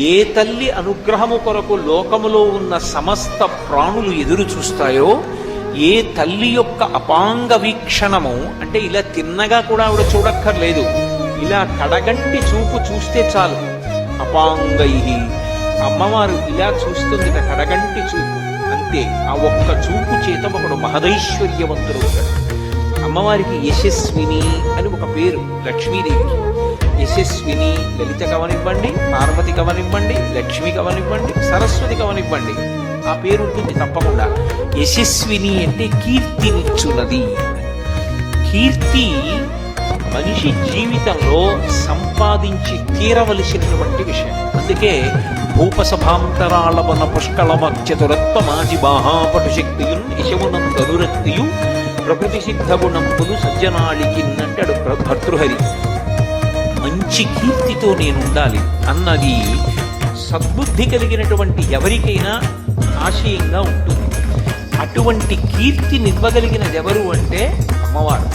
ఏ తల్లి అనుగ్రహము కొరకు లోకములో ఉన్న సమస్త ప్రాణులు ఎదురు చూస్తాయో, ఏ తల్లి యొక్క అపాంగ వీక్షణము అంటే ఇలా తిన్నగా కూడా ఆవిడ చూడక్కర్లేదు, ఇలా కడగంటి చూపు చూస్తే చాలు. అపాంగై అమ్మవారు ఇలా చూస్తుంది, కడగంటి చూపు అంతే. ఆ ఒక్క చూపు చేత ఒకడు మహదైశ్వర్యవంతుడు ఉంటాడు. అమ్మవారికి యశస్విని అని ఒక పేరు లక్ష్మీదేవికి. యశస్విని లలిత కవనివ్వండి, పార్వతి కవనివ్వండి, లక్ష్మి కవనివ్వండి, సరస్వతి కవనివ్వండి, ఆ పేరు ఉంటుంది తప్పకుండా. యశస్విని అంటే కీర్తినిచ్చున్నది. కీర్తి మనిషి జీవితంలో సంపాదించి తీరవలసినటువంటి విషయం. అందుకే భూపసభాంతరాళవన పుష్కళమత్యతురత్వమాజి బాహాపటు శక్తియున్ యశమునందనురక్తియు ప్రకృతి సిద్ధగుణంపులు సజ్జనాళికి అంటాడు భర్తృహరి. మంచి కీర్తితో నేను ఉండాలి అన్నది సద్బుద్ధి కలిగినటువంటి ఎవరికైనా ఆశయంగా ఉంటుంది. అటువంటి కీర్తినివ్వగలిగినది ఎవరు అంటే అమ్మవారు.